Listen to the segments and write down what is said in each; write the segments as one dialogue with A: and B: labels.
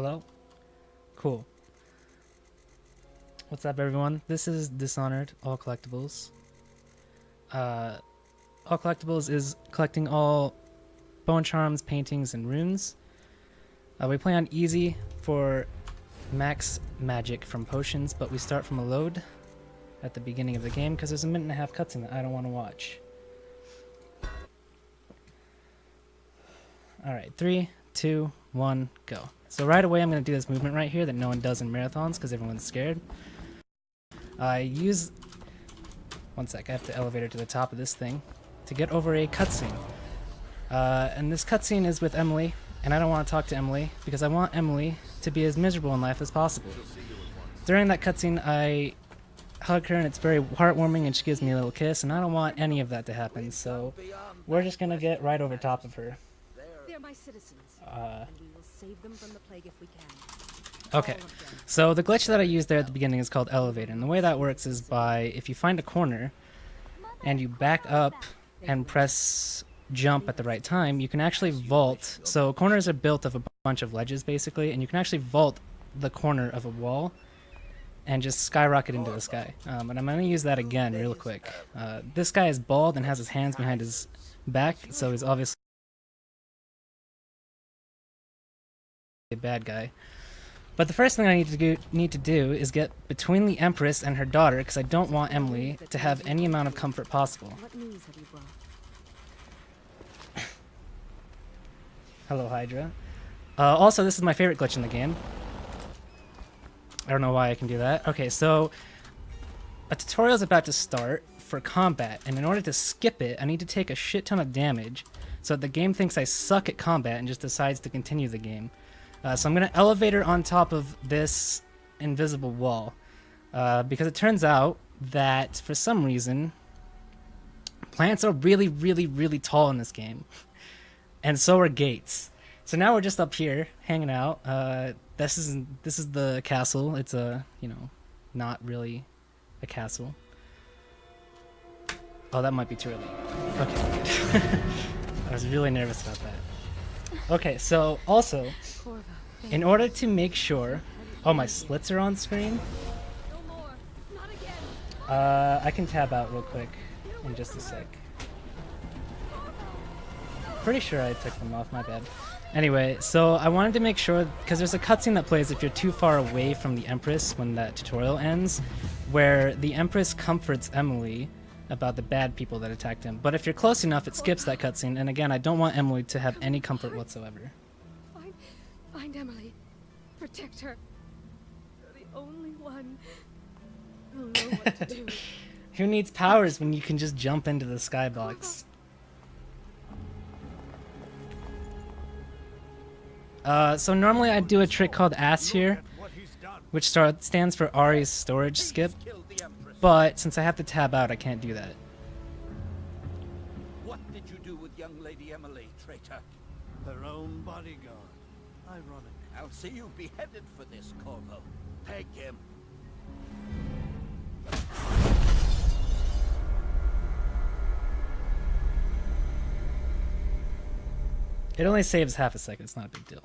A: Hello? Cool. What's up, everyone? This is Dishonored, All Collectibles. All Collectibles is collecting all bone charms, paintings, and runes. We play on easy for max magic from potions, but we start from a load at the beginning of the game because there's a minute and a half cutscene that I don't want to watch. Alright, 3, 2, 1, go. So right away I'm going to do this movement right here that no one does in marathons because everyone's scared. I use... One sec, I have to elevator to the top of this thing to get over a cutscene. And this cutscene is with Emily, and I don't want to talk to Emily because I want Emily to be as miserable in life as possible. During that cutscene I hug her and it's very heartwarming and she gives me a little kiss, and I don't want any of that to happen, so we're just going to get right over top of her.
B: They're my citizens, and we will save them from the plague if we can.
A: Okay, so the glitch that I used there at the beginning is called elevator, and the way that works is by, if you find a corner and you back up and press jump at the right time, you can actually vault. So corners are built of a bunch of ledges basically, and you can actually vault the corner of a wall and just skyrocket into the sky. And I'm going to use that again real quick. This guy is bald and has his hands behind his back, so he's obviously a bad guy. But the first thing I need to do is get between the Empress and her daughter, because I don't want Emily to have any amount of comfort possible.
B: What news have you brought?
A: Hello, Hydra. Also, this is my favorite glitch in the game. I don't know why I can do that. Okay, so a tutorial is about to start for combat, and in order to skip it, I need to take a shit ton of damage so that the game thinks I suck at combat and just decides to continue the game. So I'm going to elevator on top of this invisible wall, because it turns out that for some reason plants are really, really, really tall in this game, and so are gates. So now we're just up here hanging out. This is the castle. It's a, not really a castle. Oh, that might be too early. Okay. I was really nervous about that. Okay, so also, in order to make sure... Oh, my splits are on screen? I can tab out real quick in just a sec. Pretty sure I took them off, my bad. Anyway, so I wanted to make sure, because there's a cutscene that plays if you're too far away from the Empress when that tutorial ends, where the Empress comforts Emily about the bad people that attacked him. But if you're close enough, it skips that cutscene, and again, I don't want Emily to have any comfort whatsoever.
B: Find Emily. Protect her. You're the only one who'll know what to do.
A: Who needs powers when you can just jump into the skybox? So normally I do a trick called Ass here, which stands for Ari's storage skip, but since I have to tab out, I can't do that.
C: What did you do with young Lady Emily, traitor?
D: Her own bodyguard. Ironic.
C: I'll see you beheaded for this, Corvo. Peg him.
A: It only saves half a second, it's not a big deal.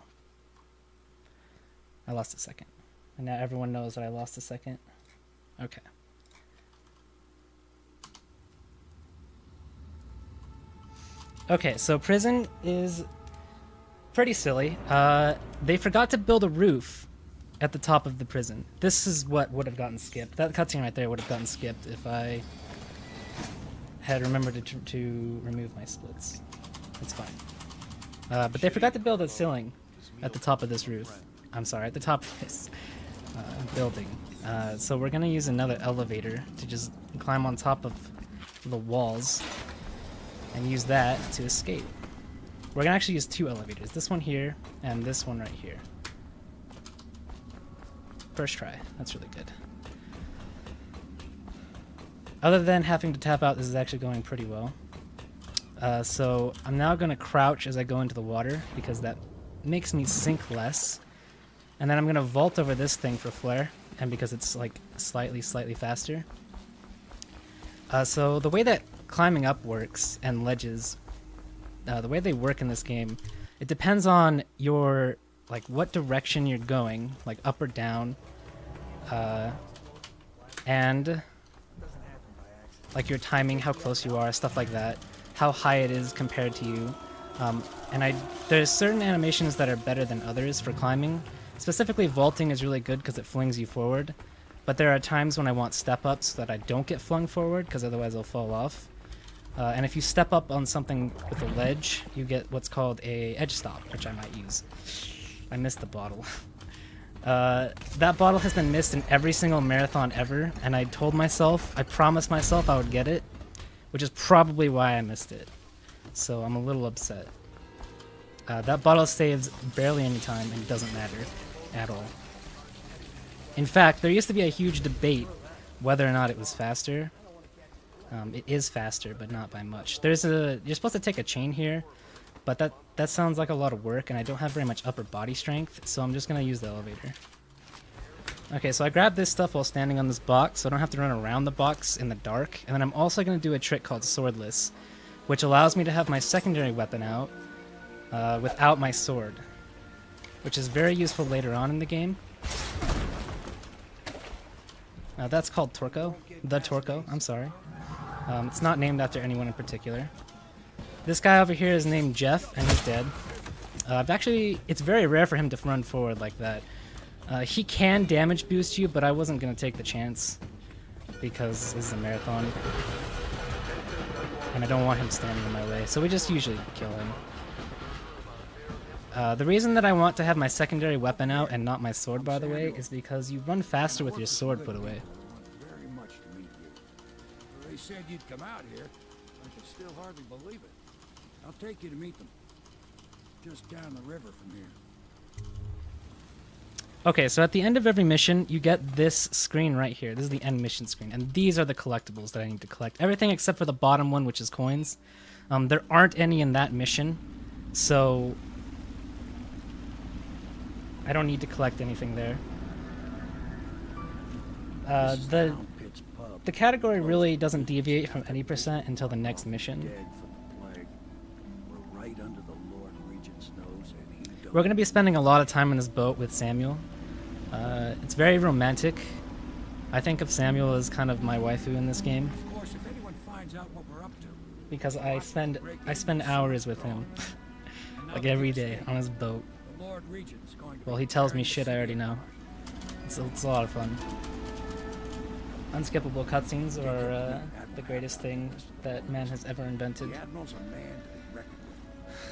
A: I lost a second. And now everyone knows that I lost a second. Okay. Okay, so prison is pretty silly. They forgot to build a roof at the top of the prison. This is what would have gotten skipped. That cutscene right there would have gotten skipped if I had remembered to remove my splits. It's fine. But they forgot to build a ceiling at the top of this roof. I'm sorry, at the top of this building. So we're gonna use another elevator to just climb on top of the walls and use that to escape. We're gonna actually use two elevators. This one here and this one right here. First try. That's really good. Other than having to tap out, this is actually going pretty well. So I'm now going to crouch as I go into the water because that makes me sink less. And then I'm going to vault over this thing for flare, and because it's like slightly faster. So the way that climbing up works and ledges, the way they work in this game, it depends on your like what direction you're going, like up or down, and like your timing, how close you are, stuff like that, how high it is compared to you. There's certain animations that are better than others for climbing. Specifically, vaulting is really good because it flings you forward. But there are times when I want step-ups so that I don't get flung forward, because otherwise I'll fall off. And if you step up on something with a ledge, you get what's called a edge stop, which I might use. I missed the bottle. That bottle has been missed in every single marathon ever, and I promised myself I would get it, which is probably why I missed it. So I'm a little upset. That bottle saves barely any time and doesn't matter at all. In fact, there used to be a huge debate whether or not it was faster. It is faster, but not by much. You're supposed to take a chain here, but that sounds like a lot of work, and I don't have very much upper body strength, so I'm just gonna use the elevator. Okay, so I grabbed this stuff while standing on this box, so I don't have to run around the box in the dark, and then I'm also gonna do a trick called Swordless, which allows me to have my secondary weapon out without my sword, which is very useful later on in the game. That's called Torco. The Torco, I'm sorry. It's not named after anyone in particular. This guy over here is named Jeff, and he's dead. It's very rare for him to run forward like that. He can damage boost you, but I wasn't going to take the chance because this is a marathon. And I don't want him standing in my way, so we just usually kill him. The reason that I want to have my secondary weapon out and not my sword, by the way, is because you run faster with your sword put away.
E: Very much to meet you. They said you'd come out here. I can still hardly believe it. I'll take you to meet them. Just down the river from here.
A: Okay, so at the end of every mission, you get this screen right here. This is the end mission screen, and these are the collectibles that I need to collect. Everything except for the bottom one, which is coins. There aren't any in that mission, so I don't need to collect anything there. The category really doesn't deviate from any percent until the next mission. We're going to be spending a lot of time on this boat with Samuel. It's very romantic. I think of Samuel as kind of my waifu in this game.
E: Of course, if anyone finds out what we're up to,
A: because I spend hours with him, like every day on his boat.
E: the Lord Regent's going to
A: Well, he tells me shit I already know. It's a lot of fun. Unskippable cutscenes are the greatest thing that man has ever invented.
E: The Admiral's a man to be reckoned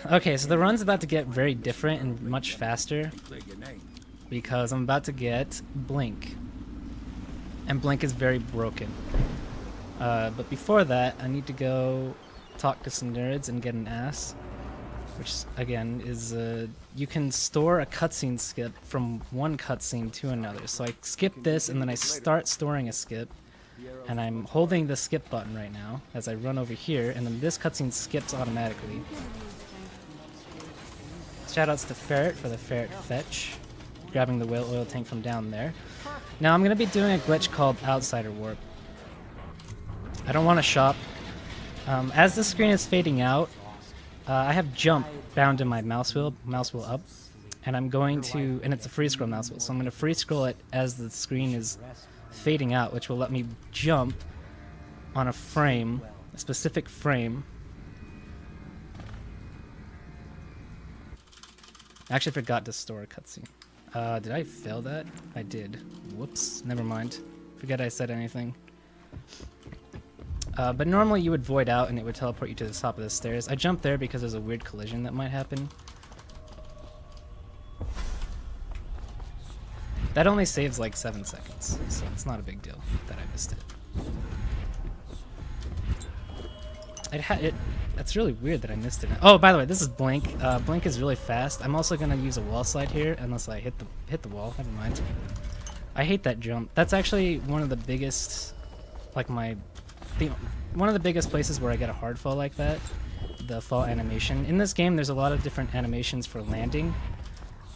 E: with.
A: Okay, so the run's about to get very different and much faster
E: Clear your name.
A: because I'm about to get Blink. And Blink is very broken. But before that, I need to go talk to some nerds and get an ass. Which, again, is you can store a cutscene skip from one cutscene to another. So I skip this, and then I start storing a skip. And I'm holding the skip button right now as I run over here, and then this cutscene skips automatically. Shoutouts to Ferret for the Ferret Fetch, grabbing the whale oil tank from down there. Now I'm going to be doing a glitch called Outsider Warp. I don't want to shop. As the screen is fading out, I have jump bound in my mouse wheel up, and I'm going to, and it's a free scroll mouse wheel, so I'm going to free scroll it as the screen is fading out, which will let me jump on a frame, a specific frame. I actually forgot to store a cutscene. Did I fail that? I did. Whoops, never mind. Forget I said anything. But normally you would void out and it would teleport you to the top of the stairs. I jumped there because there's a weird collision that might happen. That only saves like 7 seconds, so it's not a big deal that I missed it. That's really weird that I missed it. Oh, by the way, this is Blink. Blink is really fast. I'm also gonna use a wall slide here unless I hit the wall. Never mind. I hate that jump. That's actually one of the biggest, like one of the biggest places where I get a hard fall like that. The fall animation. In this game, there's a lot of different animations for landing.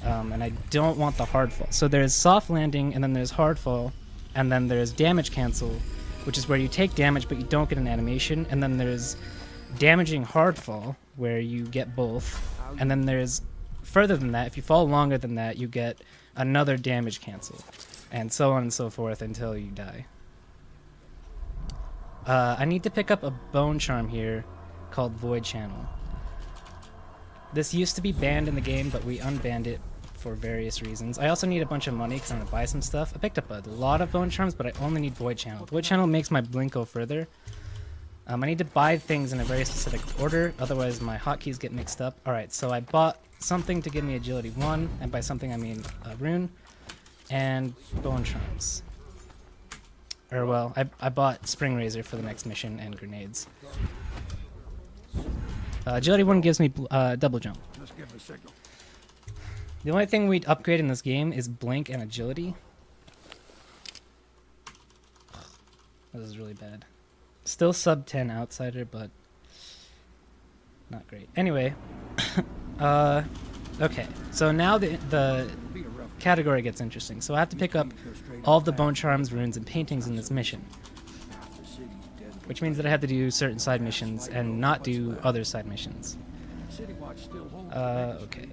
A: And I don't want the hard fall. So there's soft landing, and then there's hard fall, and then there's damage cancel, which is where you take damage but you don't get an animation, and then there's damaging hard fall, where you get both, and then there's further than that, if you fall longer than that, you get another damage cancel, and so on and so forth until you die. I need to pick up a bone charm here called Void Channel. This used to be banned in the game, but we unbanned it for various reasons. I also need a bunch of money because I'm going to buy some stuff. I picked up a lot of bone charms, but I only need Void Channel. Void Channel makes my blink go further. I need to buy things in a very specific order, otherwise my hotkeys get mixed up. Alright, so I bought something to give me agility 1, and by something I mean a rune, and bone charms. Or well, I bought Spring Razor for the next mission and grenades. Agility 1 gives me double jump.
E: Just give a signal.
A: The only thing we'd upgrade in this game is blink and agility. This is really bad. Still sub 10 outsider, but not great. Anyway, okay. So now the category gets interesting. So I have to pick up all of the bone charms, runes, and paintings in this mission, which means that I have to do certain side missions and not do other side missions. Okay.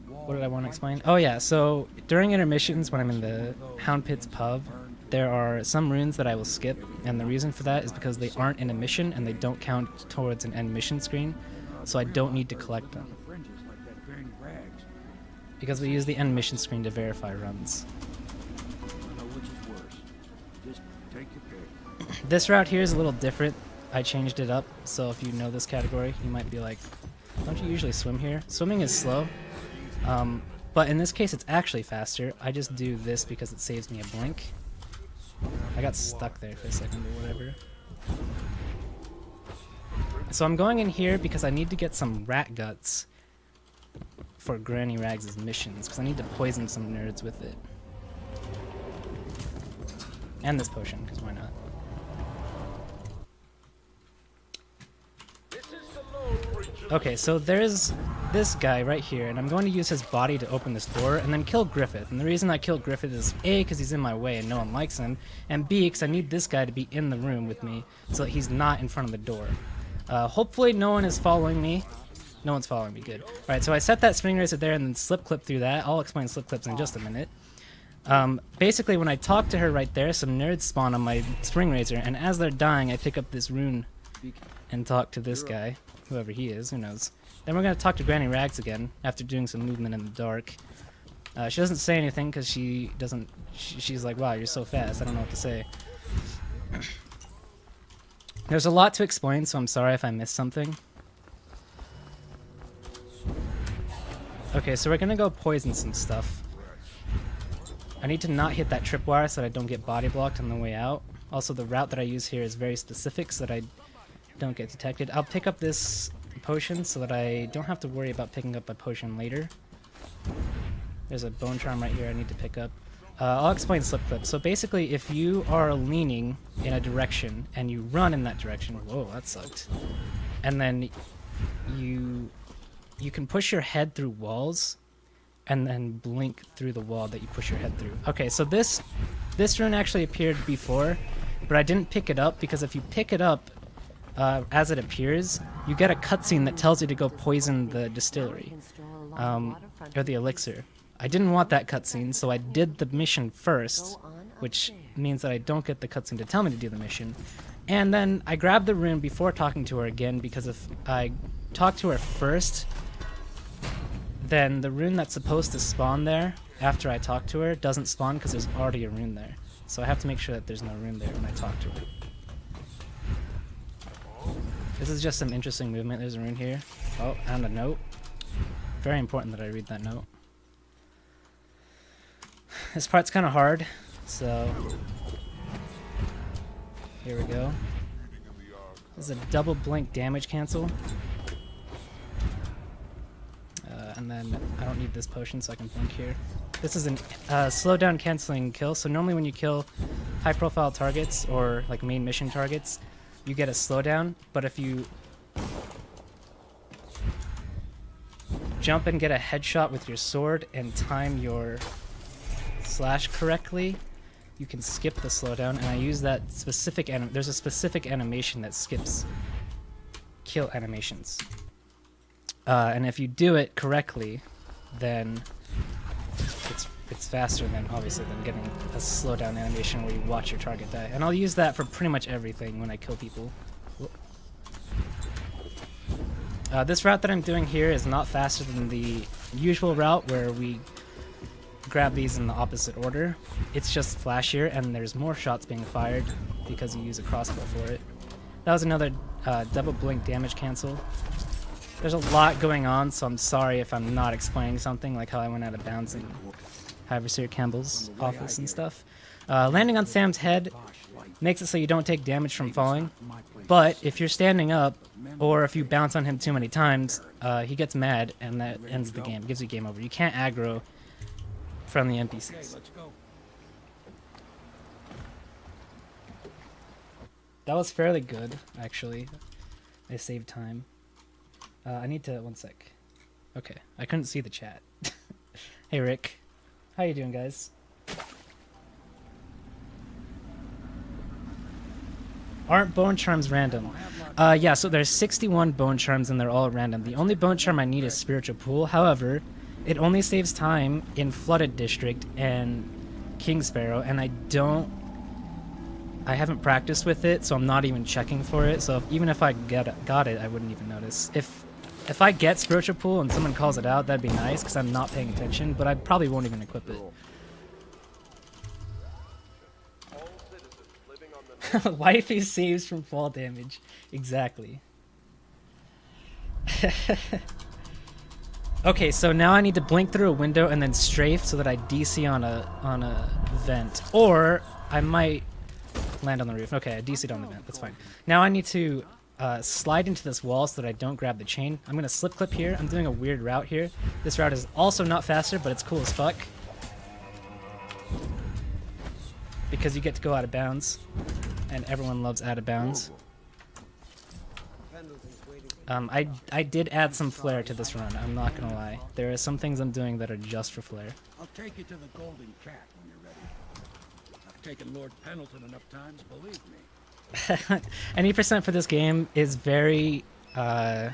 A: What did I want to explain? Oh yeah, so during intermissions when I'm in the Hound Pit's pub, there are some runes that I will skip, and the reason for that is because they aren't in a mission and they don't count towards an end mission screen, so I don't need to collect them. Because we use the end mission screen to verify runs. This route here is a little different. I changed it up, so if you know this category, you might be like, don't you usually swim here? Swimming is slow, but in this case it's actually faster. I just do this because it saves me a blink. I got stuck there for a second or whatever. So I'm going in here because I need to get some rat guts for Granny Rags' missions, because I need to poison some nerds with it. And this potion, because why not? Okay, so there's this guy right here, and I'm going to use his body to open this door and then kill Griffith. And the reason I kill Griffith is A, because he's in my way and no one likes him, and B, because I need this guy to be in the room with me so that he's not in front of the door. Hopefully no one is following me. No one's following me, good. Alright, so I set that Spring Razor there and then slip clip through that. I'll explain slip clips in just a minute. Basically, when I talk to her right there, some nerds spawn on my Spring Razor, and as they're dying, I pick up this rune and talk to this guy. Whoever he is, who knows. Then we're going to talk to Granny Rags again, after doing some movement in the dark. She doesn't say anything, because she doesn't... She's like, wow, you're so fast, I don't know what to say. There's a lot to explain, so I'm sorry if I missed something. Okay, so we're going to go poison some stuff. I need to not hit that tripwire so that I don't get body blocked on the way out. Also, the route that I use here is very specific so that I don't get detected. I'll pick up this potion so that I don't have to worry about picking up a potion later. There's a bone charm right here I need to pick up. I'll explain slip clip. So basically, if you are leaning in a direction and you run in that direction, whoa, that sucked. And then you can push your head through walls and then blink through the wall that you push your head through. Okay, so this rune actually appeared before, but I didn't pick it up because if you pick it up as it appears, you get a cutscene that tells you to go poison the distillery, or the elixir. I didn't want that cutscene, so I did the mission first, which means that I don't get the cutscene to tell me to do the mission. And then I grabbed the rune before talking to her again, because if I talk to her first, then the rune that's supposed to spawn there after I talk to her doesn't spawn because there's already a rune there. So I have to make sure that there's no rune there when I talk to her. This is just some interesting movement. There's a rune here. Oh, and a note. Very important that I read that note. This part's kind of hard, so here we go. This is a double blink damage cancel. And then I don't need this potion, so I can blink here. This is a slowdown canceling kill, so normally when you kill high profile targets or like main mission targets, you get a slowdown, but if you jump and get a headshot with your sword and time your slash correctly, you can skip the slowdown, and I use that specific there's a specific animation that skips kill animations. And if you do it correctly, then it's faster than obviously than getting a slowdown animation where you watch your target die. And I'll use that for pretty much everything when I kill people. This route that I'm doing here is not faster than the usual route where we grab these in the opposite order. It's just flashier and there's more shots being fired because you use a crossbow for it. That was another double blink damage cancel. There's a lot going on, so I'm sorry if I'm not explaining something, like how I went out of bounds in Haversair Campbell's office and stuff. Landing on Sam's head makes it so you don't take damage from falling, but if you're standing up, or if you bounce on him too many times, he gets mad, and that ends the game, gives you game over. You can't aggro from the NPCs. That was fairly good, actually. I saved time. I need to... one sec. Okay, I couldn't see the chat. Hey, Rick. How you doing, guys? Aren't bone charms random? Yeah, so there's 61 bone charms and they're all random. The only bone charm I need is Spiritual Pool. However, it only saves time in Flooded District and King Sparrow, and I haven't practiced with it, so I'm not even checking for it. So even if I got it, I wouldn't even notice. If I get Spiritual Pool and someone calls it out, that'd be nice, because I'm not paying attention, but I probably won't even equip it. Wifey saves from fall damage. Exactly. Okay, so now I need to blink through a window and then strafe so that I DC on a vent. Or I might land on the roof. Okay, I DC'd on the vent. That's fine. Now I need to slide into this wall so that I don't grab the chain. I'm going to slip clip here. I'm doing a weird route here. This route is also not faster, but it's cool as fuck. Because you get to go out of bounds. And everyone loves out of bounds. I did add some flair to this run, I'm not gonna lie. There are some things I'm doing that are just for flair.
E: I'll take you to the Golden Cat when you're ready. I've taken Lord Pendleton enough times, believe me.
A: Any percent for this game is very, it's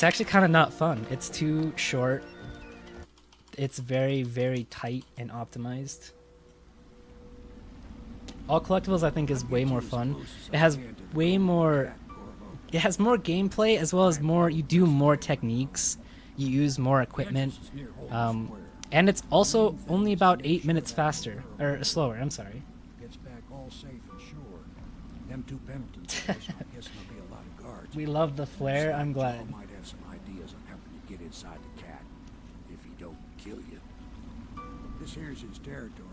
A: actually kind of not fun. It's too short. It's very, very tight and optimized. All Collectibles, I think, is way more fun. It has way more... It has more gameplay, as well as more... You do more techniques. You use more equipment. And it's also only about 8 minutes faster. Or slower, I'm sorry.
E: Gets back all safe and sure. Them two Pendletons, I guess there'll be a lot of guards.
A: We love the flair, I'm glad.
E: Might have some ideas on helping you get inside the cat, if he don't kill you. This here's his territory.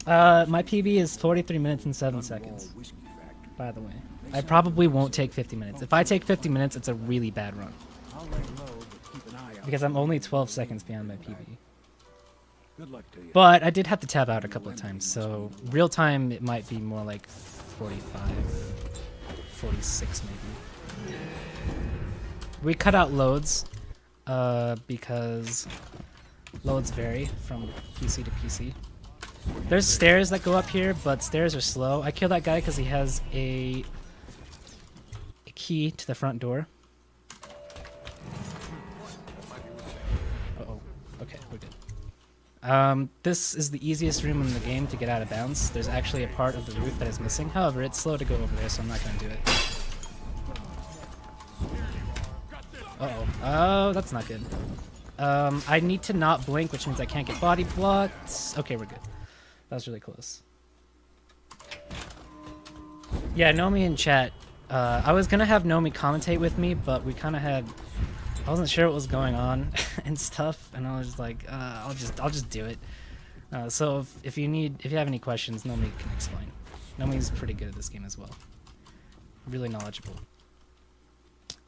A: My PB is 43 minutes and 7 seconds, by the way. I probably won't take 50 minutes. If I take 50 minutes, it's a really bad run. Because I'm only 12 seconds behind my PB.
E: Good luck to you.
A: But I did have to tab out a couple of times, so real time it might be more like 45, 46 maybe. We cut out loads, because loads vary from PC to PC. There's stairs that go up here, but stairs are slow. I killed that guy because he has a key to the front door. Uh-oh. Okay, we're good. This is the easiest room in the game to get out of bounds. There's actually a part of the roof that is missing. However, it's slow to go over there, so I'm not going to do it. Uh-oh. Oh, that's not good. I need to not blink, which means I can't get body blocked. Okay, we're good. That was really close. Yeah, Nomi in chat. I was gonna have Nomi commentate with me, but we kind of had... I wasn't sure what was going on and stuff, and I was just like, I'll just do it. So if you have any questions, Nomi can explain. Nomi's pretty good at this game as well. Really knowledgeable.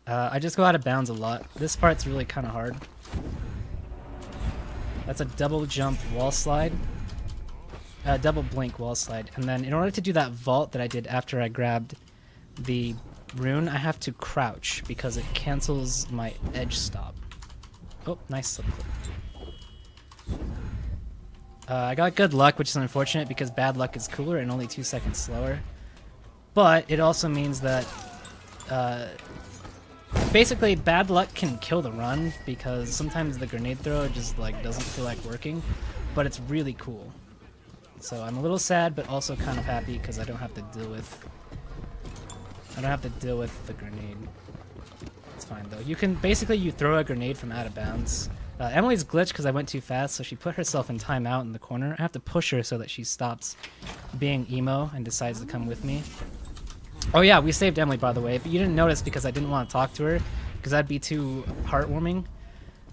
A: I just go out of bounds a lot. This part's really kind of hard. That's a double jump wall slide. Double blink wall slide. And then in order to do that vault that I did after I grabbed the rune, I have to crouch because it cancels my edge stop. Oh, nice slip clip. I got good luck, which is unfortunate because bad luck is cooler and only 2 seconds slower. But it also means that Basically, bad luck can kill the run because sometimes the grenade throw just like doesn't feel like working, but it's really cool. So I'm a little sad, but also kind of happy because I don't have to deal with the grenade. It's fine though. You can basically you throw a grenade from out of bounds. Emily's glitched because I went too fast, so she put herself in timeout in the corner. I have to push her so that she stops being emo and decides to come with me. Oh yeah, we saved Emily, by the way, but you didn't notice because I didn't want to talk to her, because that'd be too heartwarming,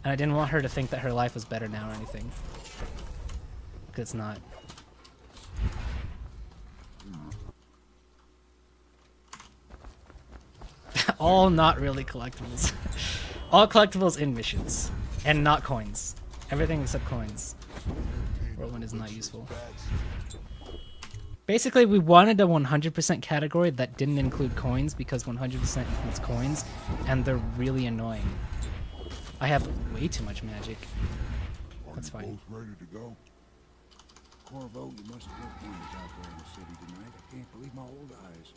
A: and I didn't want her to think that her life was better now or anything. Because it's not. All not really collectibles. All collectibles in missions, and not coins. Everything except coins. Whirlwind is not useful. Basically, we wanted a 100% category that didn't include coins because 100% includes coins, and they're really annoying. I have way too much magic. That's fine.
E: Both ready to go? Corvo, you must have looked wonders out there in the city tonight. I can't believe my old eyes.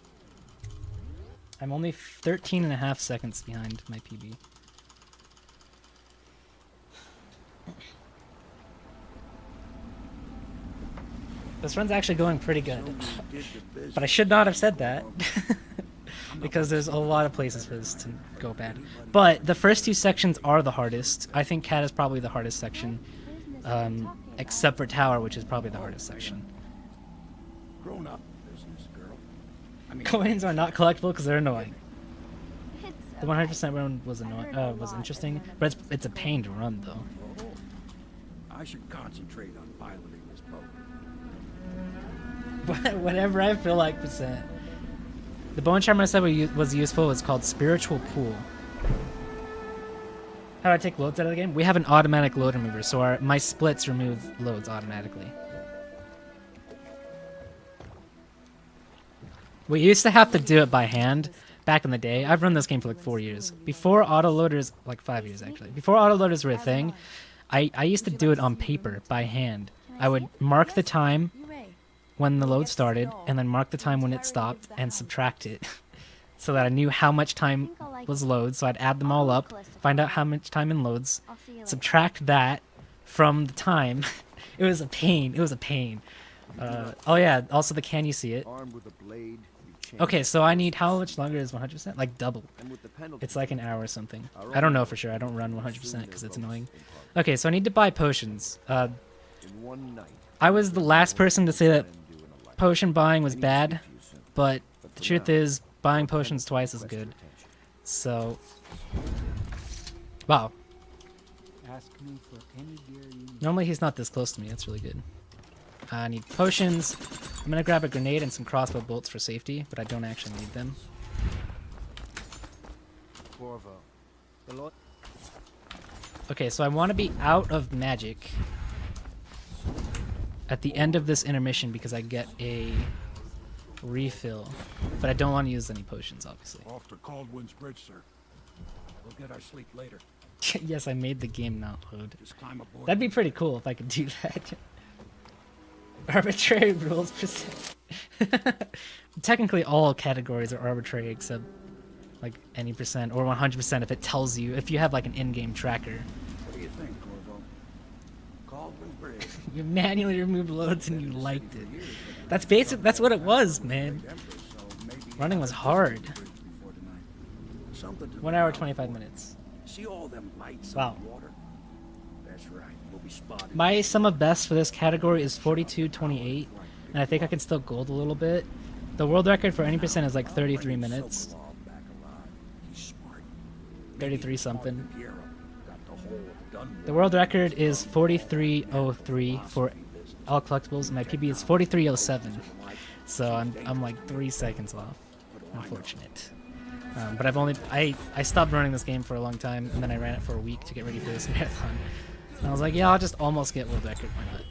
A: I'm only 13 and a half seconds behind my PB. This run's actually going pretty good. But I should not have said that. Because there's a lot of places for this to go bad. But the first two sections are the hardest. I think Cat is probably the hardest section. Except for Tower, which is probably the hardest section.
E: Grown up business, girl. I mean,
A: Coins are not collectible because they're annoying. The 100% run was was interesting, but it's a pain to run though.
E: I should concentrate on piloting this boat.
A: Whatever I feel like percent. The bone charm I said was useful was called Spiritual Pool. How do I take loads out of the game? We have an automatic load remover, so my splits remove loads automatically. We used to have to do it by hand back in the day. I've run this game for like 4 years. Before autoloaders, like 5 years actually. Before autoloaders were a thing, I used to do it on paper by hand. I would mark the time when the load started, and then mark the time when it stopped, and subtract it. So that I knew how much time was load, so I'd add them all up, find out how much time in loads, subtract that from the time. It was a pain. It was a pain. Oh yeah, also the can you see it? Okay, so I need, how much longer is 100%? Like double. It's like an hour or something. I don't know for sure. I don't run 100% because it's annoying. Okay, so I need to buy potions. I was the last person to say that potion buying was bad, but the truth is buying potions twice is good. So, wow. Normally he's not this close to me. That's really good. I need potions. I'm gonna grab a grenade and some crossbow bolts for safety, but I don't actually need them. Okay, so I want to be out of magic at the end of this intermission because I get a refill, but I don't want to use any potions, obviously.
E: Off to Caldwin's Bridge, sir. We'll get our sleep later.
A: Yes, I made the game not load.
E: Just climb aboard.
A: That'd be pretty cool if I could do that. Arbitrary rules percent. Technically, all categories are arbitrary except like any percent or 100% if it tells you, if you have like an in-game tracker.
E: What do you think, Corvo? Caldwin's Bridge.
A: You manually removed loads and you liked it. That's basic. That's what it was, man. Running was hard. 1 hour 25 minutes.
E: See all them lights
A: Wow.
E: on the water? That's right. We'll be spotted.
A: My sum of best for this category is 42.28, and I think I can still gold a little bit. The world record for any percent is like 33 minutes. 33 something. The world record is 43.03 for all collectibles, and my PB is 43.07. So I'm like 3 seconds off. Unfortunate. But I stopped running this game for a long time, and then I ran it for a week to get ready for this marathon. And I was like, yeah, I'll just almost get world record. Why not?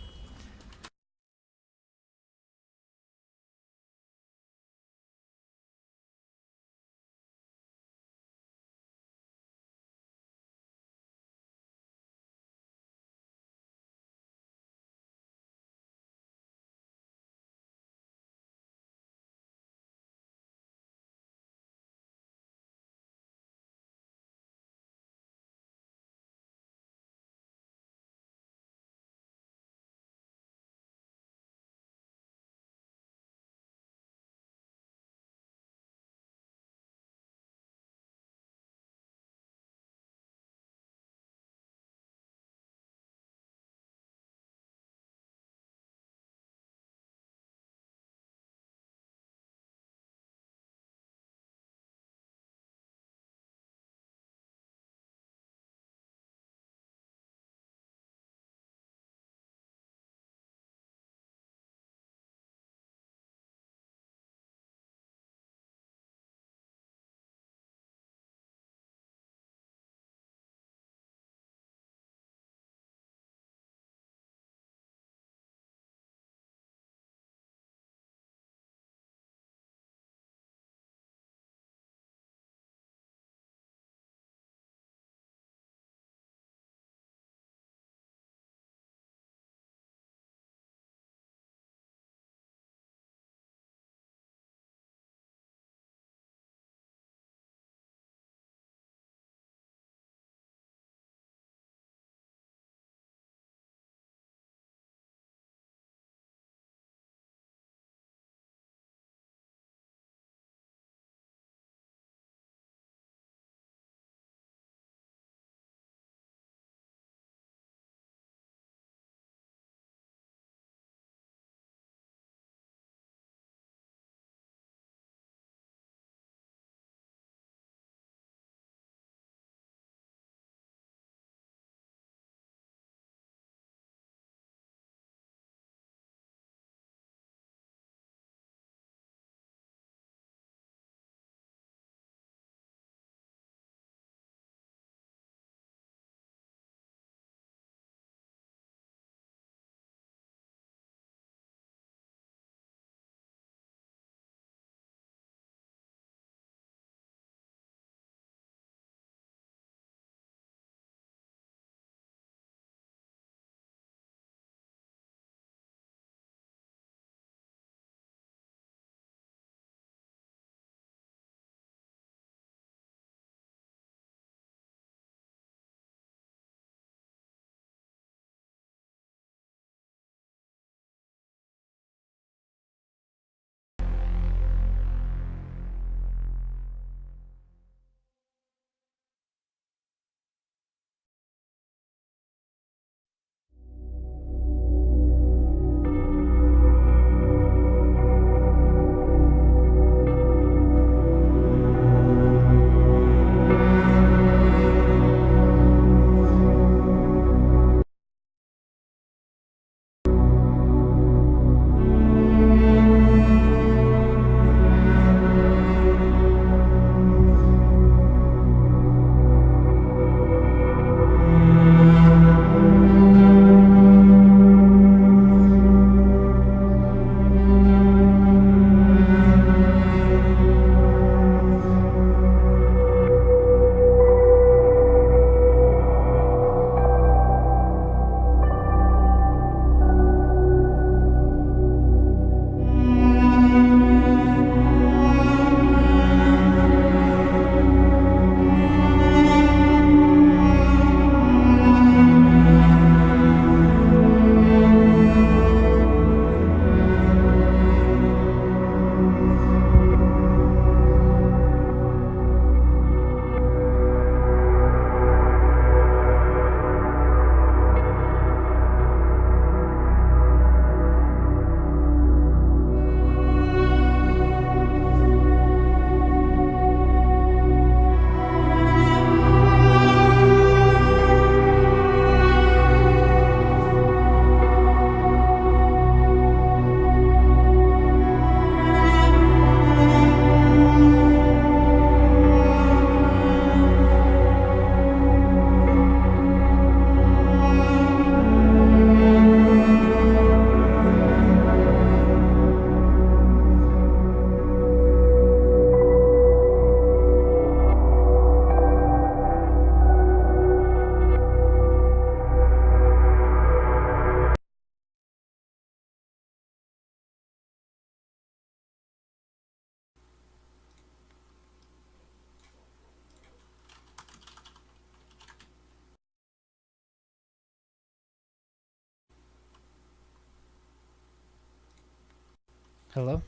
A: Hello?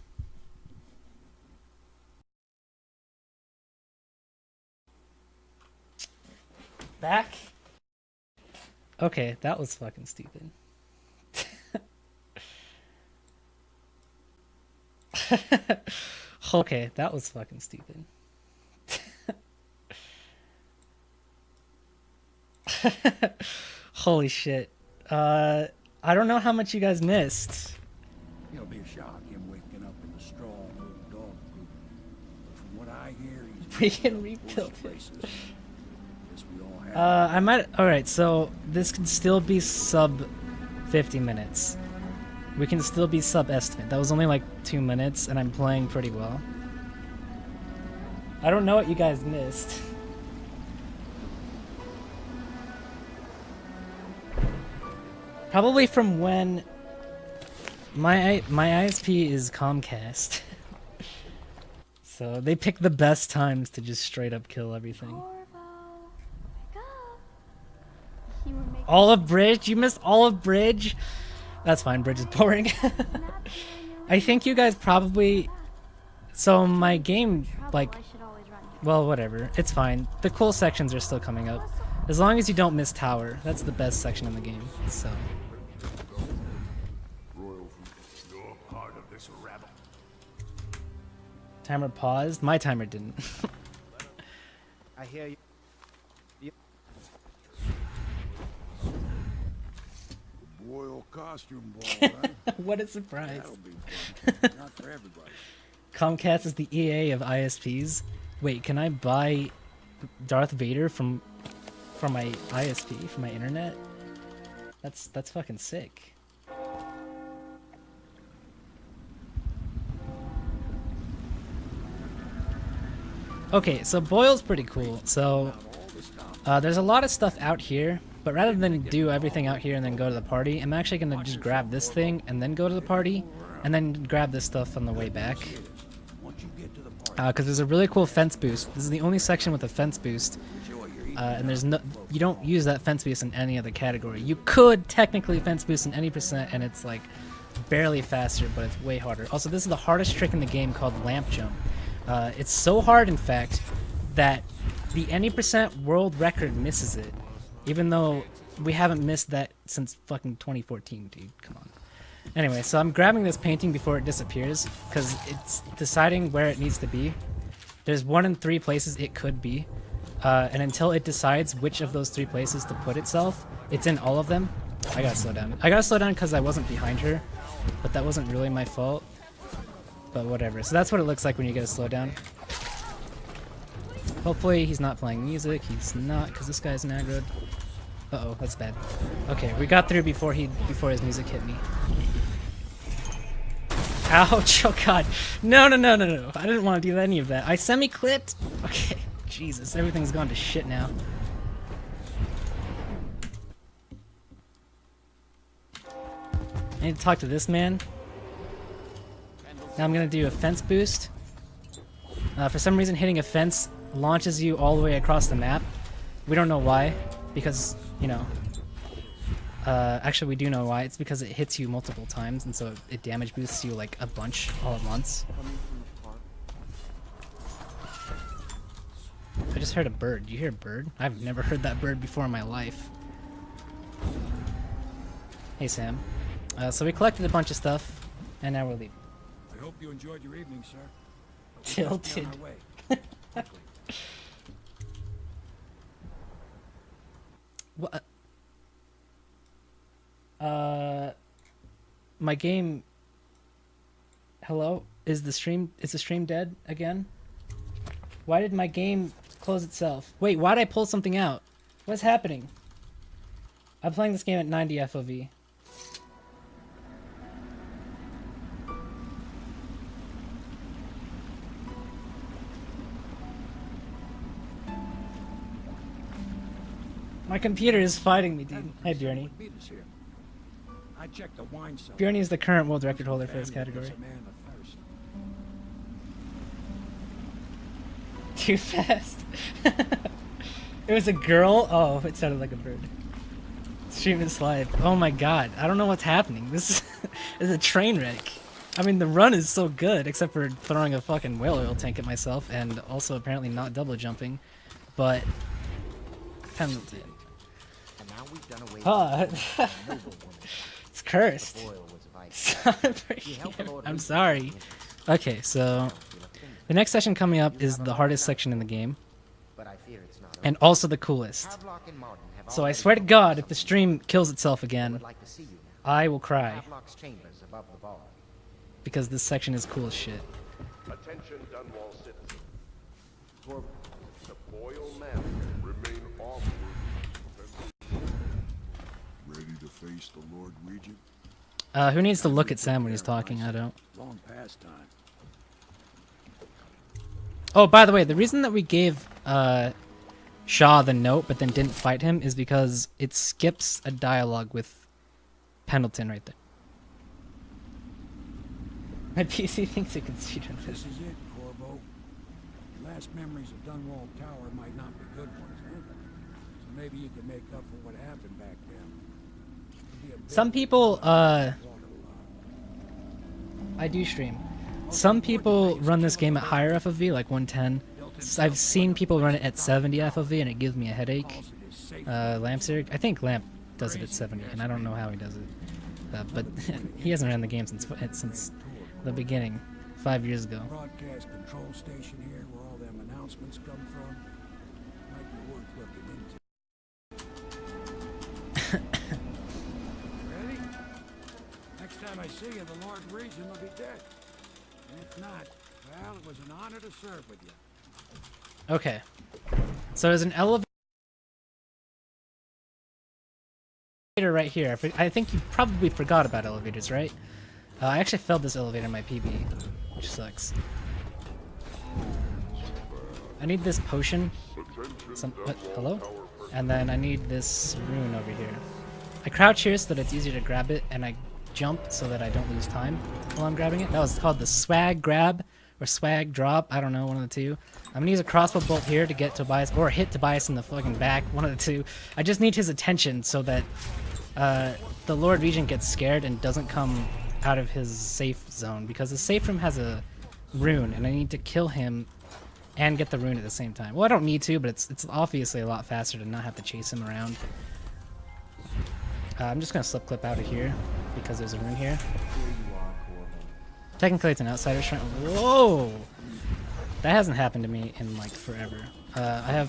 A: Back? Okay, that was fucking stupid. Okay, that was fucking stupid. Holy shit. I don't know how much you guys missed.
E: It'll be a shock him waking up in the strong old dog poop. But from what I hear, he's
A: We can
E: in
A: rebuild it.
E: places. Guess we all have.
A: I might. Alright, so this can still be sub 50 minutes. We can still be sub estimate. That was only like 2 minutes, and I'm playing pretty well. I don't know what you guys missed. Probably from when my ISP is Comcast. So they pick the best times to just straight up kill everything.
B: Corvo, wake up. You were making
A: Olive Bridge? You missed Olive Bridge? That's fine, Bridge is boring.
B: naps during your
A: I think you guys probably... So my game,
B: trouble.
A: like...
B: I should always run here.
A: Well, whatever. It's fine. The cool sections are still coming up. As long as you don't miss Tower. That's the best section in the game, so...
E: You're part of this rabble.
A: Timer paused? My timer didn't.
C: I hear you.
E: Royal costume ball, huh?
A: What a surprise.
E: That'll be fun. Not for everybody.
A: Comcast is the EA of ISPs. Wait, can I buy Darth Vader from my ISP, from my internet? That's fucking sick. Okay, so Boyle's pretty cool. So there's a lot of stuff out here, but rather than do everything out here and then go to the party, I'm actually gonna just grab this thing and then go to the party, and then grab this stuff on the way back.
E: Once you get to the party,
A: Because there's a really cool fence boost. This is the only section with a fence boost,
E: enjoy your evening.
A: and there's no, you don't use that fence boost in any other category. You could technically fence boost in any percent, and it's like barely faster, but it's way harder. Also, this is the hardest trick in the game called lamp jump. It's so hard, in fact, that the any percent world record misses it, even though we haven't missed that since fucking 2014, dude. Come on. Anyway, so I'm grabbing this painting before it disappears, because it's deciding where it needs to be. There's 1 in 3 places it could be, and until it decides which of those 3 places to put itself, it's in all of them. I gotta slow down. I gotta slow down because I wasn't behind her, but that wasn't really my fault. But whatever. So that's what it looks like when you get a slow down. Hopefully he's not playing music. He's not, because this guy's aggroed. Uh-oh, that's bad. Okay, we got through before his music hit me. Ouch, oh god. No. I didn't want to do any of that. I semi-clipped. Okay, Jesus, everything's gone to shit now. I need to talk to this man. Now I'm gonna do a fence boost. For some reason, hitting a fence launches you all the way across the map. We don't know why, because, you know... actually, we do know why. It's because it hits you multiple times, and so it damage boosts you, like, a bunch all at once. I just heard a bird. You hear a bird? I've never heard that bird before in my life. Hey, Sam. So we collected a bunch of stuff, and now we're leaving.
E: I hope you enjoyed your evening, sir.
A: Tilted.
E: On our way. Quickly.
A: What? My game. Hello? Is the stream dead again? Why did my game close itself? Wait, why did I pull something out? What's happening? I'm playing this game at 90 FOV. My computer is fighting me, dude. Hey, Bjorny.
E: Meet us here. I checked the wine cellar.
A: Bjorny is the current world record holder for this
E: Family
A: category.
E: gets a man of thirst.
A: Too fast. It was a girl? Oh, it sounded like a bird. Stream is live. Oh my god. I don't know what's happening. This is a train wreck. I mean, the run is so good, except for throwing a fucking whale oil tank at myself, and also apparently not double jumping. But Pendleton.
F: And now we've done away
A: Ah,
F: with a noble woman.
A: it's cursed.
F: The boil was vital.
A: I'm sorry. Okay, so the next session coming up is the hardest section in the game,
F: But I fear it's not
A: and also the coolest.
F: Havelock and Martin have
A: So I
F: already
A: swear to
F: told
A: God,
F: us
A: if the stream kills itself
F: they
A: again,
F: would like to see you now.
A: I will cry,
F: Havelock's chambers above the bar.
A: because this section is cool as shit.
G: Attention, Dunwall citizens. For the Boyle Manor remain armed.
E: Ready to face the Lord Regent?
A: Who needs to look at Sam when he's talking? I don't.
E: Long past time.
A: Oh, by the way, the reason that we gave Shaw the note but then didn't fight him is because it skips a dialogue with Pendleton right there. My PC thinks it can see
E: This
A: this.
E: is it, Corvo. Your last memories of Dunwall Tower might not be good ones, huh? So maybe you can make up for what happened back then. It'd be a bit
A: Some people,
E: water
A: I do stream. Some people run this game at higher FOV, like 110. I've seen people run it at 70 FOV, and it gives me a headache. Lampsir, I think Lamp does it at 70, and I don't know how he does it. But he hasn't ran the game since the beginning, 5 years ago.
E: broadcast control station here where all them announcements come from. Might be worth looking into. Ready? Next time I see you, the Lord Regent will be dead. And if not, well, it was an honor to serve with you.
A: Okay. So there's an elevator right here. I think you probably forgot about elevators, right? I actually failed this elevator in my PB, which sucks. I need this potion. Hello? And then I need this rune over here. I crouch here so that it's easier to grab it, and I jump so that I don't lose time while I'm grabbing it. That was called the swag grab or swag drop. I don't know, one of the two. I'm gonna use a crossbow bolt here to get Tobias, or hit Tobias in the fucking back, one of the two. I just need his attention so that the Lord Regent gets scared and doesn't come out of his safe zone, because the safe room has a rune, and I need to kill him and get the rune at the same time. Well, I don't need to, but it's obviously a lot faster to not have to chase him around. I'm just gonna slip clip out of here because there's a rune here.
F: Here you are, Corvo.
A: Technically, it's an outsider shrine. Whoa! That hasn't happened to me in like forever. I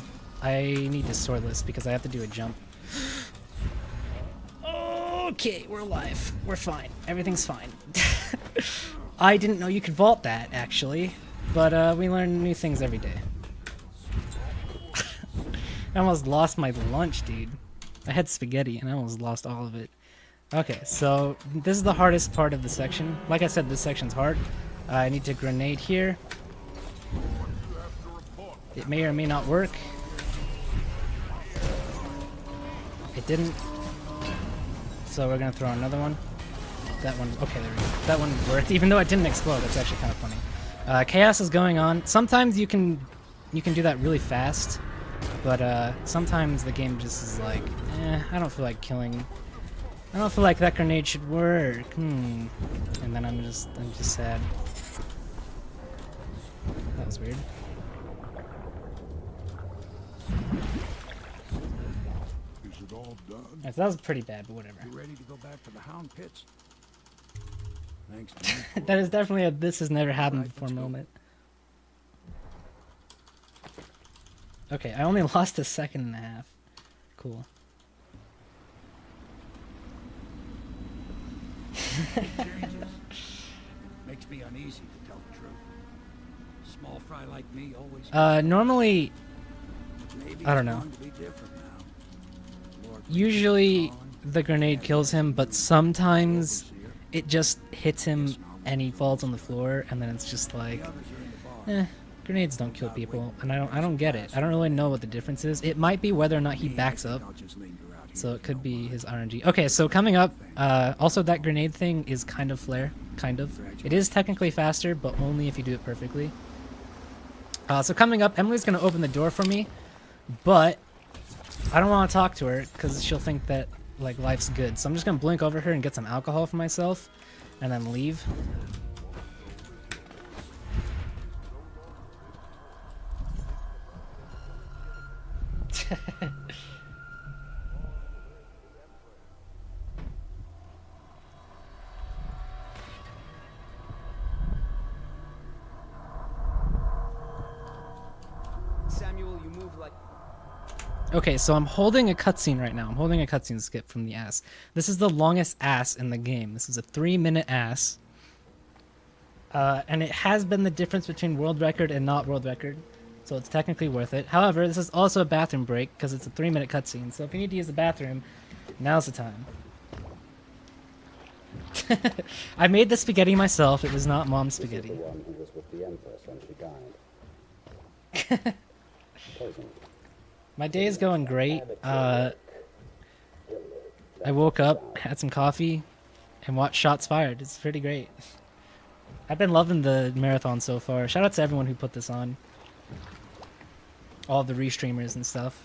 A: need to swordless because I have to do a jump. Okay, we're alive. We're fine. Everything's fine. I didn't know you could vault that, actually. But we learn new things every day. I almost lost my lunch, dude. I had spaghetti and I almost lost all of it. Okay, so this is the hardest part of the section. Like I said, this section's hard. I need to grenade here. It may or may not work. It didn't. So we're gonna throw another one. That one, okay, there we go. That one worked, even though it didn't explode. That's actually kind of funny. Chaos is going on. Sometimes you can do that really fast, but sometimes the game just is like, I don't feel like killing. I don't feel like that grenade should work. And then I'm just sad. That was weird.
E: Is it all done?
A: That was pretty bad, but whatever.
E: You ready to go back to the Hound Pits? Thanks to you.
A: That is definitely a this has never happened
E: Right,
A: before
E: let's go.
A: moment. Okay, I only lost a second and a half. Cool.
E: Changes. Makes me uneasy to tell the truth. Small fry like me always.
A: Normally,
E: Maybe
A: I don't
E: it's
A: know.
E: going to be different now. Lord
A: Usually
E: gone.
A: the grenade kills him, but sometimes it just hits him and he falls on the floor, and then it's just like,
E: The others are in the bar.
A: grenades don't kill people, and I don't get it. I don't really know what the difference is. It might be whether or not he
E: Me, I
A: backs
E: think
A: up,
E: I'll just linger out here
A: so it
E: with
A: could
E: no
A: be
E: bother.
A: his RNG. Okay, so coming up, also that grenade thing is kind of flare, kind of. It is technically faster, but only if you do it perfectly. So coming up, Emily's gonna open the door for me, but I don't want to talk to her because she'll think that like life's good. So I'm just gonna blink over her and get some alcohol for myself, and then leave.
H: Samuel, you move like...
A: Okay, so I'm holding a cutscene right now. I'm holding a cutscene skip from the ass. This is the longest ass in the game. This is a 3-minute ass. And it has been the difference between world record and not world record. So it's technically worth it. However, this is also a bathroom break because it's a 3-minute cutscene. So if you need to use the bathroom, now's the time. I made the spaghetti myself. It was not mom's spaghetti.
I: This is the one who was with the Empress when she died. Poison.
A: My day is going great. I woke up, had some coffee, and watched Shots Fired. It's pretty great. I've been loving the marathon so far. Shout out to everyone who put this on. All of the restreamers and stuff,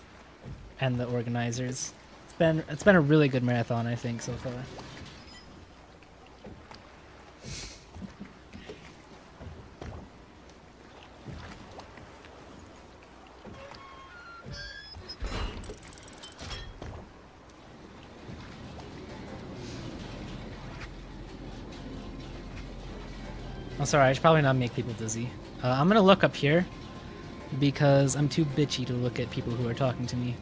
A: and the organizers. It's been a really good marathon, I think, so far. I'm sorry, I should probably not make people dizzy. I'm gonna look up here because I'm too bitchy to look at people who are talking to me.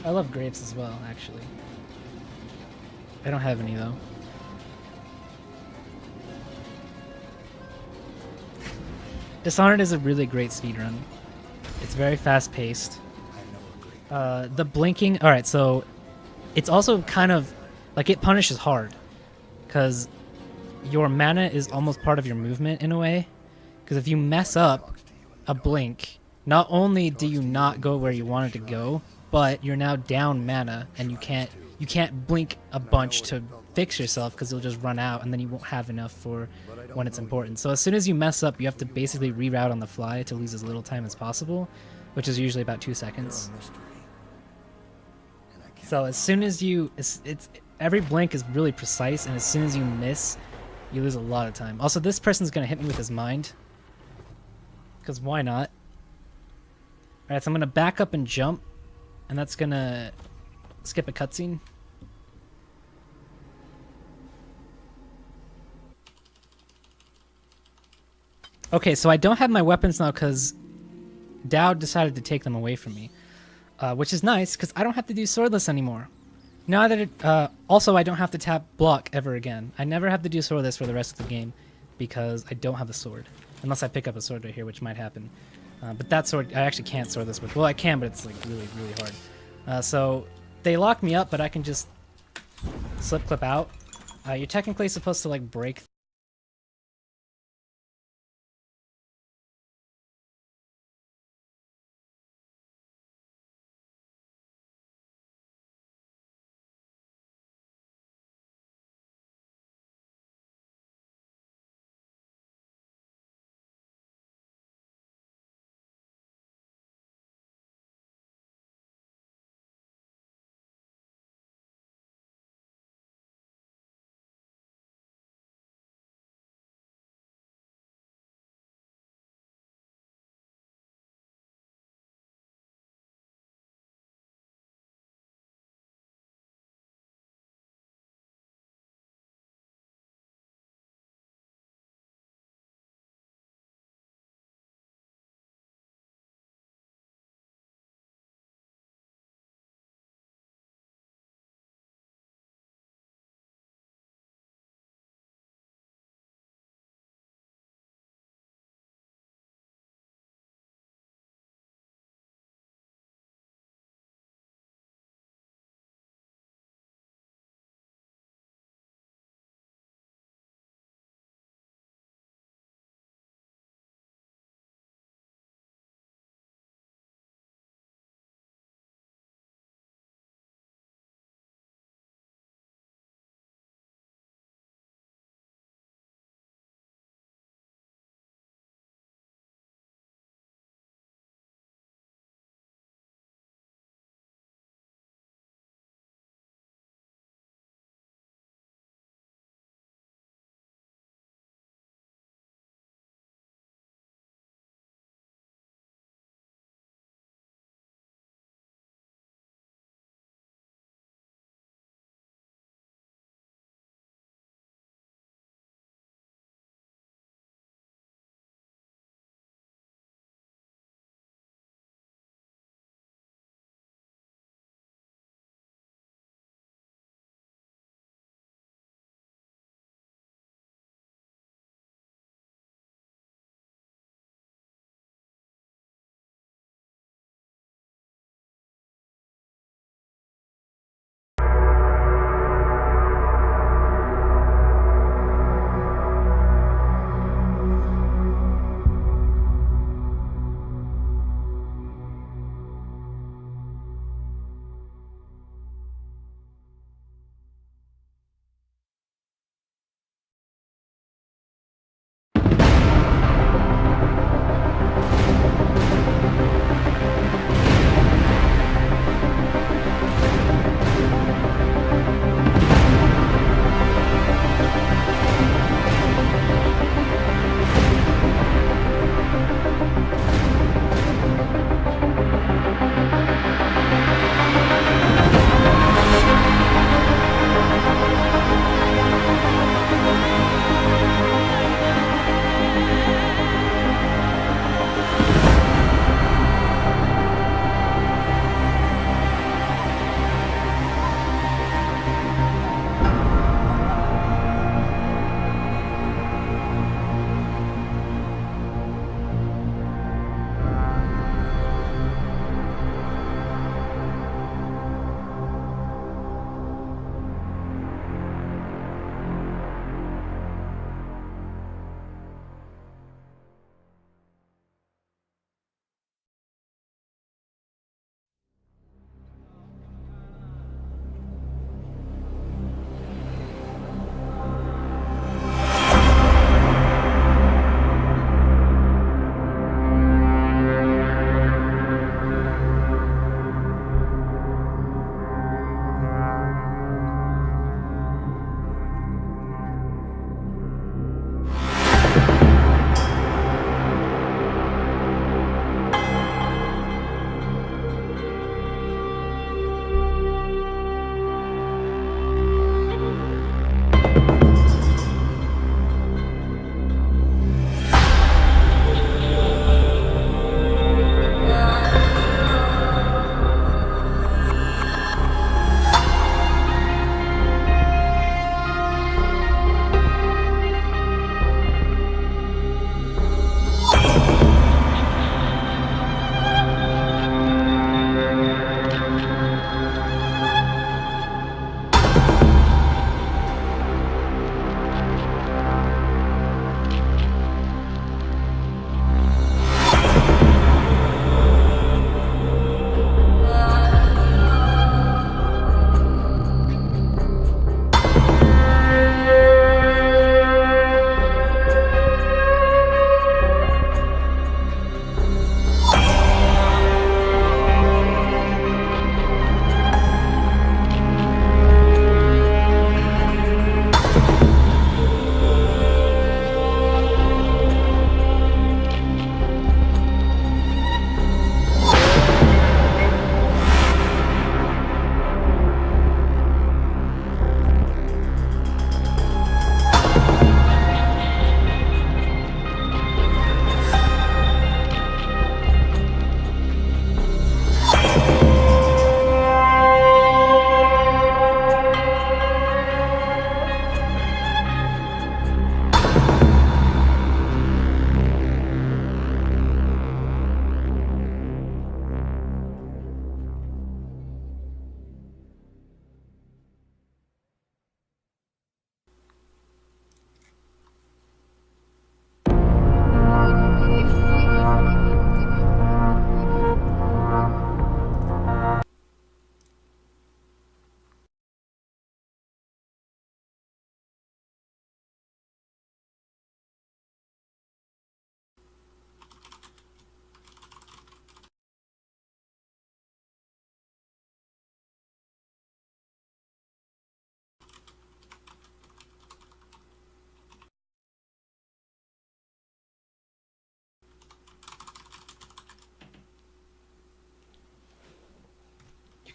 A: I love grapes as well, actually. I don't have any though. Dishonored is a really great speedrun. It's very fast paced. The blinking, alright, so it's also kind of like it punishes hard. Because your mana is almost part of your movement in a way. Because if you mess up a blink, not only do you not go where you wanted to go, but you're now down mana and you can't blink a bunch to fix yourself because you'll just run out and then you won't have enough for when it's important. So as soon as you mess up, you have to basically reroute on the fly to lose as little time as possible, which is usually about 2 seconds. So as soon as you, every blink is really precise, and as soon as you miss, you lose a lot of time. Also, this person's gonna hit me with his mind, because why not? Alright, so I'm gonna back up and jump, and that's gonna skip a cutscene. Okay, so I don't have my weapons now because Dowd decided to take them away from me, which is nice because I don't have to do swordless anymore. Now that it, also I don't have to tap block ever again. I never have to do swordless for the rest of the game because I don't have a sword. Unless I pick up a sword right here, which might happen. But that sword, I actually can't swordless with. Well, I can, but it's like really, really hard. So they lock me up, but I can just slip clip out. You're technically supposed to like break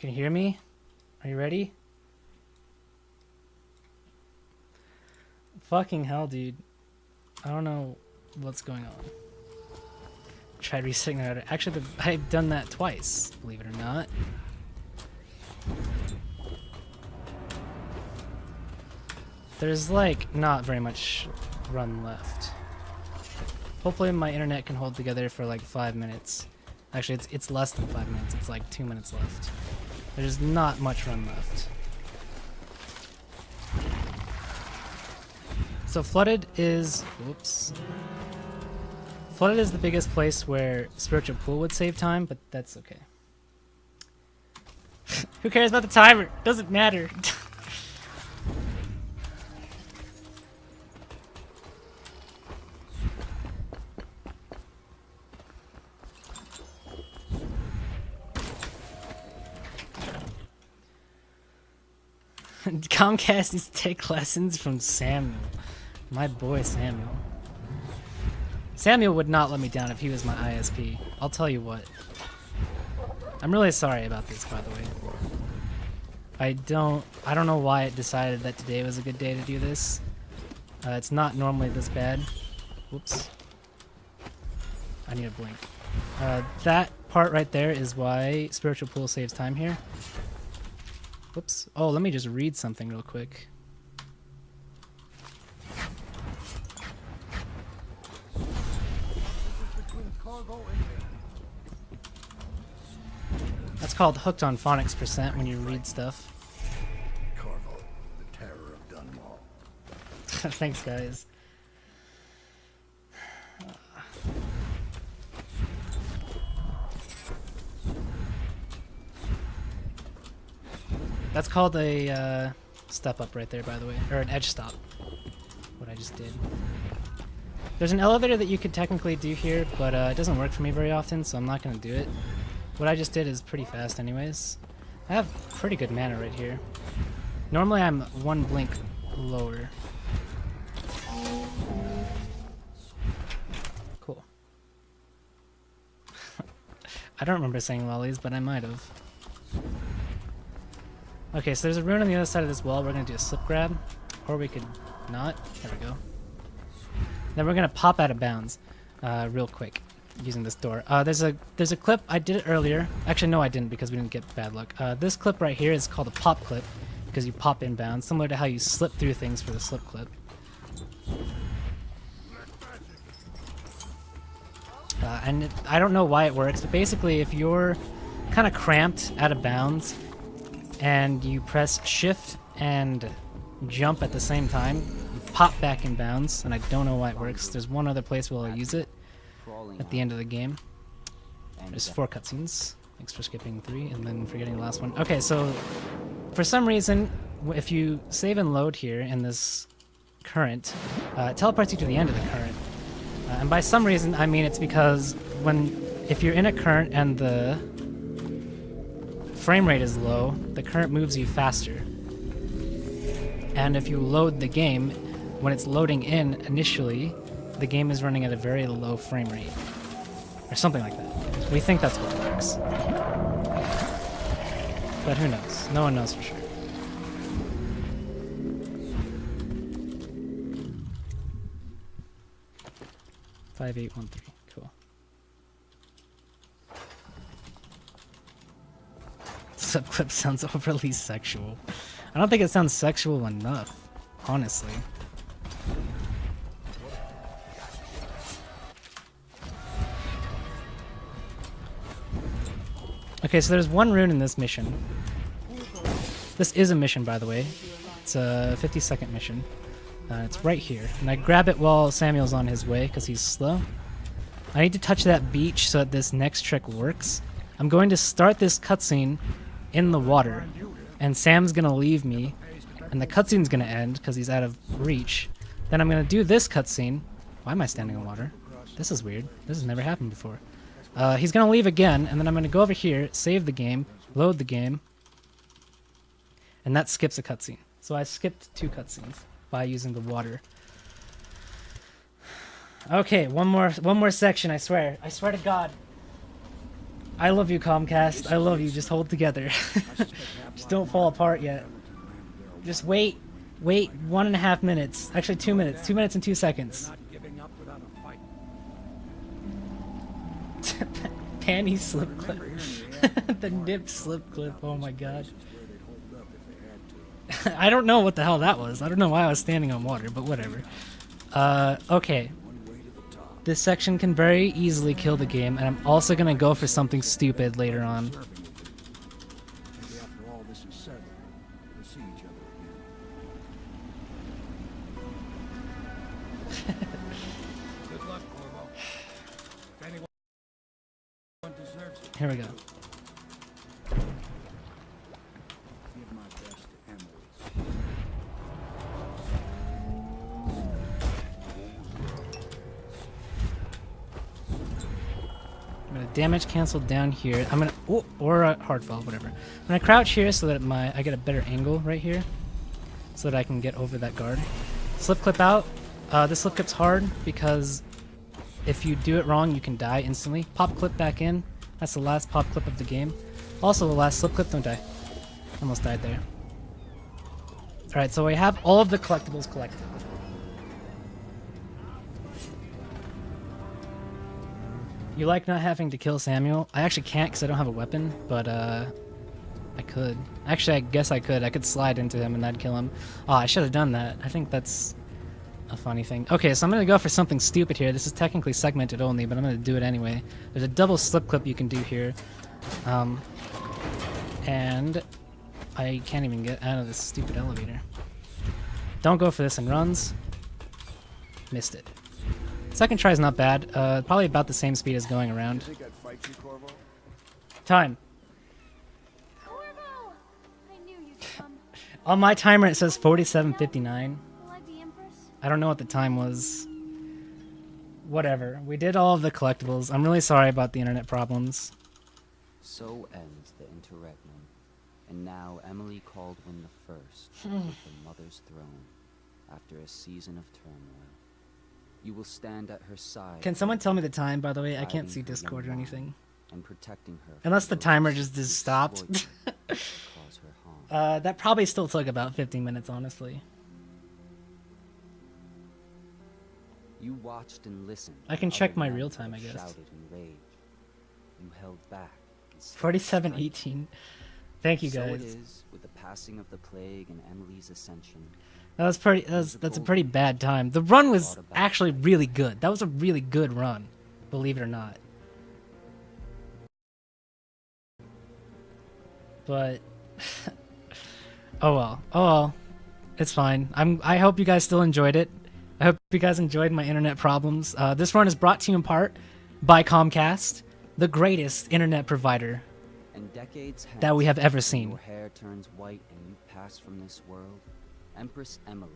A: can hear me? Are you ready? Fucking hell, dude. I don't know what's going on. Tried resetting the router. Actually, I've done that twice, believe it or not. There's like not very much run left. Hopefully my internet can hold together for like 5 minutes. Actually, it's less than 5 minutes. It's like 2 minutes left. There's not much run left. So Flooded is... Whoops. Flooded is the biggest place where Spiritual Pool would save time, but that's okay. Who cares about the timer? Doesn't matter. Comcast needs to take lessons from Samuel. My boy Samuel. Samuel would not let me down if he was my ISP. I'll tell you what. I'm really sorry about this, by the way. I don't know why it decided that today was a good day to do this. It's not normally this bad. Whoops. I need a blink. That part right there is why Spiritual Pool saves time here. Whoops. Oh, let me just read something real quick. That's called hooked on phonics % when you read stuff.
D: Corvo, the terror of Dunwall.
A: Thanks, guys. That's called a step up right there, by the way, or an edge stop. What I just did. There's an elevator that you could technically do here, but it doesn't work for me very often, so I'm not going to do it. What I just did is pretty fast anyways. I have pretty good mana right here. Normally I'm one blink lower. Cool. I don't remember saying lollies, but I might have. Okay, so there's a rune on the other side of this wall. We're going to do a slip grab, or we could not. There we go. Then we're going to pop out of bounds real quick using this door. There's a clip. I did it earlier. Actually, no, I didn't because we didn't get bad luck. This clip right here is called a pop clip because you pop in bounds, similar to how you slip through things for the slip clip. I don't know why it works, but basically if you're kind of cramped out of bounds and you press shift and jump at the same time, you pop back in bounds, and I don't know why it works. There's one other place where I'll use it at the end of the game. There's 4 cutscenes. Thanks for skipping 3 and then forgetting the last one. Okay, so for some reason, if you save and load here in this current, it teleports you to the end of the current. And by some reason, I mean it's because if you're in a current and the frame rate is low, the current moves you faster. And if you load the game, when it's loading in initially, the game is running at a very low frame rate. Or something like that. We think that's what works. But who knows? No one knows for sure. Five, 8, 1, 3. Cool. Subclip sounds overly sexual. I don't think it sounds sexual enough, honestly. Okay, so there's one rune in this mission. This is a mission, by the way. It's a 50-second mission. It's right here. And I grab it while Samuel's on his way, because he's slow. I need to touch that beach so that this next trick works. I'm going to start this cutscene in the water, and Sam's going to leave me, and the cutscene's going to end, because he's out of reach. Then I'm going to do this cutscene. Why am I standing in water? This is weird. This has never happened before. He's going to leave again, and then I'm going to go over here, save the game, load the game, and that skips a cutscene. So I skipped 2 cutscenes by using the water. Okay, one more section, I swear. I swear to God. I love you, Comcast. I love you. Just hold together. Just don't fall apart yet. Just wait. Wait 1.5 minutes. Actually, 2 minutes. 2 minutes and 2 seconds.
E: Not giving up without a fight.
A: Panty slip clip.
E: Remember hearing
A: The nip slip clip. Oh my god.
E: places where they'd hold up if they had to.
A: I don't know what the hell that was. I don't know why I was standing on water, but whatever. Okay.
E: One way to the top.
A: This section can very easily kill the game, and I'm also gonna go for something stupid later on.
E: Serving will be. Maybe after all this is settled, we'll see each other again. Good luck, Corvo. If anyone deserves it,
A: Here we go.
E: give my best to Emily.
A: I'm gonna damage cancel down here. I'm gonna or a hard fall, whatever. I'm gonna crouch here so that I get a better angle right here, so that I can get over that guard. Slip clip out. This slip clip's hard because if you do it wrong, you can die instantly. Pop clip back in. That's the last pop clip of the game. Also the last slip clip. Don't die. Almost died there. All right, so we have all of the collectibles collected. You like not having to kill Samuel? I actually can't because I don't have a weapon, but I could. Actually, I guess I could. I could slide into him and that'd kill him. Oh, I should have done that. I think that's a funny thing. Okay, so I'm going to go for something stupid here. This is technically segmented only, but I'm going to do it anyway. There's a double slip clip you can do here. And I can't even get out of this stupid elevator. Don't go for this in runs. Missed it. Second try is not bad. Probably about the same speed as going around.
G: Think I'd fight you, Corvo?
A: Time.
B: Corvo! I knew you'd come.
A: On my timer it says 47:59.
B: Will I be Empress?
A: I don't know what the time was. Whatever. We did all of the collectibles. I'm really sorry about the internet problems.
H: So ends the interregnum, and now Emily Caldwin the First took the Mother's throne after a season of turmoil. You will stand at her side.
A: Can someone tell me the time, by the way? I can't
H: guiding
A: see
H: her
A: Discord or
H: young
A: anything.
H: mind and protecting her from
A: Unless the
H: those
A: timer just
H: who
A: is stopped.
H: exploit her and cause her harm.
A: That probably still took about 15 minutes, honestly.
H: You watched and listened.
A: I can
H: while
A: check
H: other
A: my
H: men
A: real time, I guess.
H: Shouted in rage. You held back. instead of striking.
A: 47:18. Thank you
H: So it
A: guys.
H: is with the passing of the plague and Emily's ascension.
A: That was pretty. That's a pretty bad time. The run was actually really good. That was a really good run, believe it or not. But oh well. Oh well. It's fine. I hope you guys still enjoyed it. I hope you guys enjoyed my internet problems. This run is brought to you in part by Comcast, the greatest internet provider
H: And decades
A: that we
H: hence,
A: have ever
H: when
A: seen.
H: Your hair turns white and you pass from this world. Empress Emily.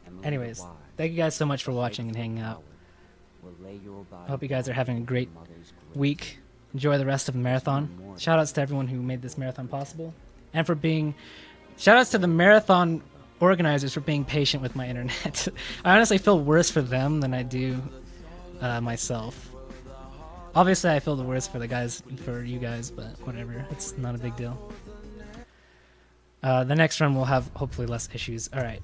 H: Emily
A: Anyways,
H: the Wise,
A: thank you guys so much for
H: the
A: watching and
H: faithful
A: hanging out.
H: power, will lay your body
A: I hope you guys are having a
H: down
A: great
H: in Mother's grace.
A: week. Enjoy the rest of the marathon. Shout outs to everyone who made this marathon possible. And for being... Shout outs to the marathon organizers for being patient with my internet. I honestly feel worse for them than I do myself. Obviously, I feel the worst for you guys, but whatever. It's not a big deal. The next run will have hopefully less issues. Alright.